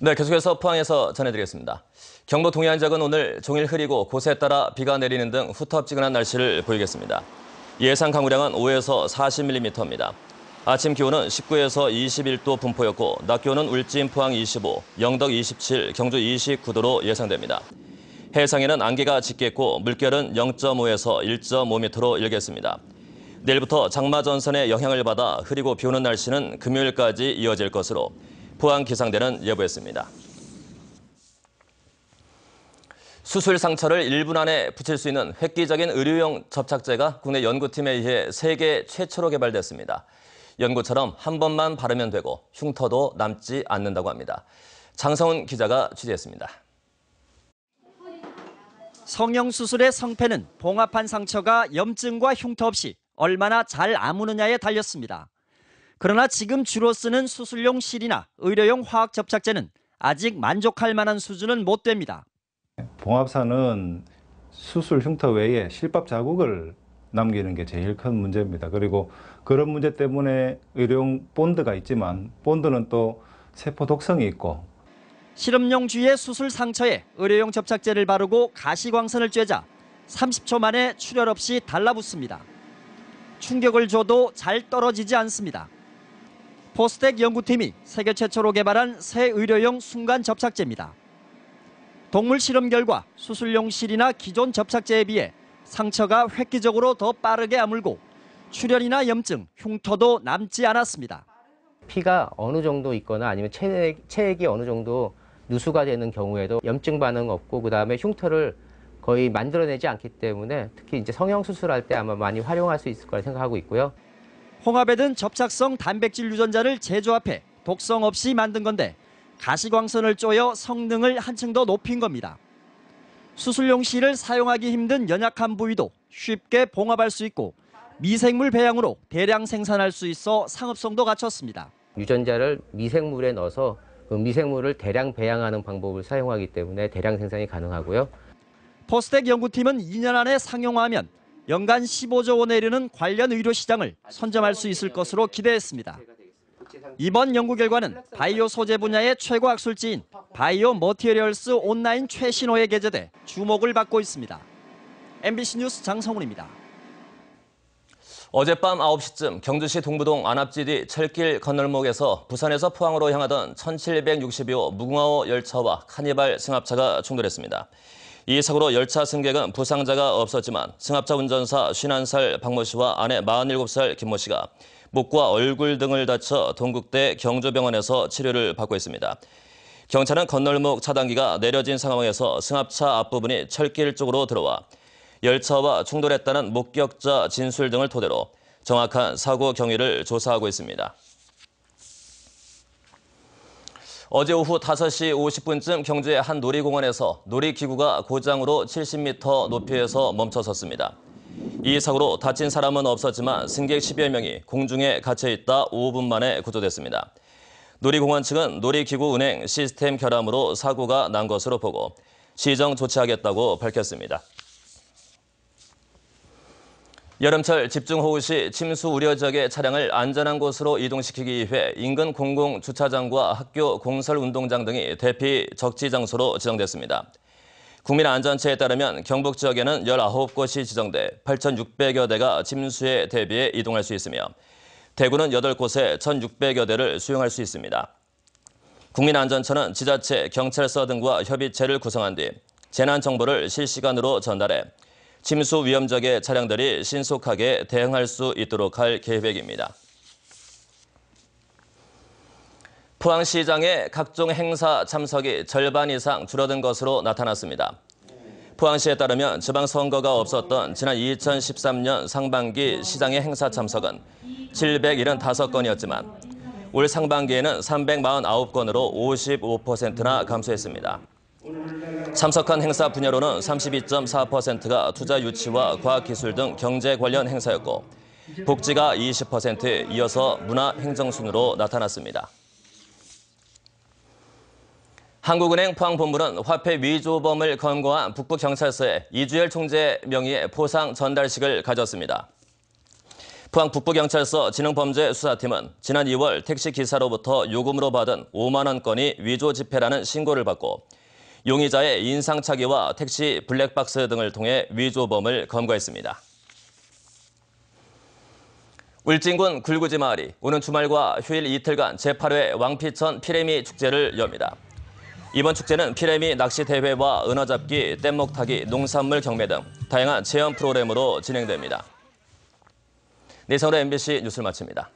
네, 계속해서 포항에서 전해드리겠습니다. 경북 동해안 지역은 오늘 종일 흐리고 곳에 따라 비가 내리는 등 후텁지근한 날씨를 보이겠습니다. 예상 강우량은 5에서 40mm입니다. 아침 기온은 19에서 21도 분포였고 낮 기온은 울진, 포항 25, 영덕 27, 경주 29도로 예상됩니다. 해상에는 안개가 짙겠고 물결은 0.5에서 1.5m로 일겠습니다. 내일부터 장마전선의 영향을 받아 흐리고 비 오는 날씨는 금요일까지 이어질 것으로 포항기상대는 예보했습니다. 수술 상처를 1분 안에 붙일 수 있는 획기적인 의료용 접착제가 국내 연구팀에 의해 세계 최초로 개발됐습니다. 연고처럼 한 번만 바르면 되고 흉터도 남지 않는다고 합니다. 장성훈 기자가 취재했습니다. 성형수술의 성패는 봉합한 상처가 염증과 흉터 없이 얼마나 잘 아무느냐에 달렸습니다. 그러나 지금 주로 쓰는 수술용 실이나 의료용 화학 접착제는 아직 만족할 만한 수준은 못 됩니다. 봉합사는 수술 흉터 외에 실밥 자국을 남기는 게 제일 큰 문제입니다. 그리고 그런 문제 때문에 의료용 본드가 있지만 본드는 또 세포 독성이 있고 실험용 쥐의 수술 상처에 의료용 접착제를 바르고 가시광선을 쬐자 30초 만에 출혈 없이 달라붙습니다. 충격을 줘도 잘 떨어지지 않습니다. 포스텍 연구팀이 세계 최초로 개발한 새 의료용 순간 접착제입니다. 동물 실험 결과 수술용 실이나 기존 접착제에 비해 상처가 획기적으로 더 빠르게 아물고 출혈이나 염증, 흉터도 남지 않았습니다. 피가 어느 정도 있거나 아니면 체액이 어느 정도 누수가 되는 경우에도 염증 반응 없고 그다음에 흉터를 거의 만들어내지 않기 때문에 특히 이제 성형 수술할 때 아마 많이 활용할 수 있을 거라 생각하고 있고요. 홍합에 든 접착성 단백질 유전자를 재조합해 독성 없이 만든 건데 가시광선을 쪼여 성능을 한층 더 높인 겁니다. 수술용 실을 사용하기 힘든 연약한 부위도 쉽게 봉합할 수 있고 미생물 배양으로 대량 생산할 수 있어 상업성도 갖췄습니다. 유전자를 미생물에 넣어서 그 미생물을 대량 배양하는 방법을 사용하기 때문에 대량 생산이 가능하고요. 포스텍 연구팀은 2년 안에 상용화하면 연간 15조 원에 이르는 관련 의료 시장을 선점할 수 있을 것으로 기대했습니다. 이번 연구 결과는 바이오 소재 분야의 최고 학술지인 바이오 머티리얼스 온라인 최신호에 게재돼 주목을 받고 있습니다. MBC 뉴스 장성훈입니다. 어젯밤 9시쯤 경주시 동부동 안압지디 철길 건널목에서 부산에서 포항으로 향하던 1762호 무궁화호 열차와 카니발 승합차가 충돌했습니다. 이 사고로 열차 승객은 부상자가 없었지만 승합차 운전사 51살 박모 씨와 아내 47살 김모 씨가 목과 얼굴 등을 다쳐 동국대 경주병원에서 치료를 받고 있습니다. 경찰은 건널목 차단기가 내려진 상황에서 승합차 앞부분이 철길 쪽으로 들어와 열차와 충돌했다는 목격자 진술 등을 토대로 정확한 사고 경위를 조사하고 있습니다. 어제 오후 5시 50분쯤 경주의 한 놀이공원에서 놀이기구가 고장으로 70m 높이에서 멈춰섰습니다. 이 사고로 다친 사람은 없었지만 승객 10여 명이 공중에 갇혀있다 5분 만에 구조됐습니다. 놀이공원 측은 놀이기구 운행 시스템 결함으로 사고가 난 것으로 보고 시정 조치하겠다고 밝혔습니다. 여름철 집중호우 시 침수 우려 지역의 차량을 안전한 곳으로 이동시키기 위해 인근 공공주차장과 학교 공설운동장 등이 대피 적지 장소로 지정됐습니다. 국민안전처에 따르면 경북 지역에는 19곳이 지정돼 8,600여 대가 침수에 대비해 이동할 수 있으며 대구는 8곳에 1,600여 대를 수용할 수 있습니다. 국민안전처는 지자체, 경찰서 등과 협의체를 구성한 뒤 재난정보를 실시간으로 전달해 침수 위험 지역의 차량들이 신속하게 대응할 수 있도록 할 계획입니다. 포항시장의 각종 행사 참석이 절반 이상 줄어든 것으로 나타났습니다. 포항시에 따르면 지방선거가 없었던 지난 2013년 상반기 시장의 행사 참석은 775건이었지만 올 상반기에는 349건으로 55%나 감소했습니다. 참석한 행사 분야로는 32.4%가 투자 유치와 과학기술 등 경제 관련 행사였고 복지가 20%에 이어서 문화행정 순으로 나타났습니다. 한국은행 포항본부는 화폐 위조범을 검거한 북부경찰서에 이주열 총재 명의의 포상 전달식을 가졌습니다. 포항 북부경찰서 지능범죄수사팀은 지난 2월 택시기사로부터 요금으로 받은 5만 원 건이 위조 지폐라는 신고를 받고 용의자의 인상착의와 택시 블랙박스 등을 통해 위조범을 검거했습니다. 울진군 굴구지 마을이 오는 주말과 휴일 이틀간 제8회 왕피천 피레미 축제를 엽니다. 이번 축제는 피레미 낚시 대회와 은어잡기, 뗏목 타기, 농산물 경매 등 다양한 체험 프로그램으로 진행됩니다. 네, 이상으로 MBC 뉴스를 마칩니다.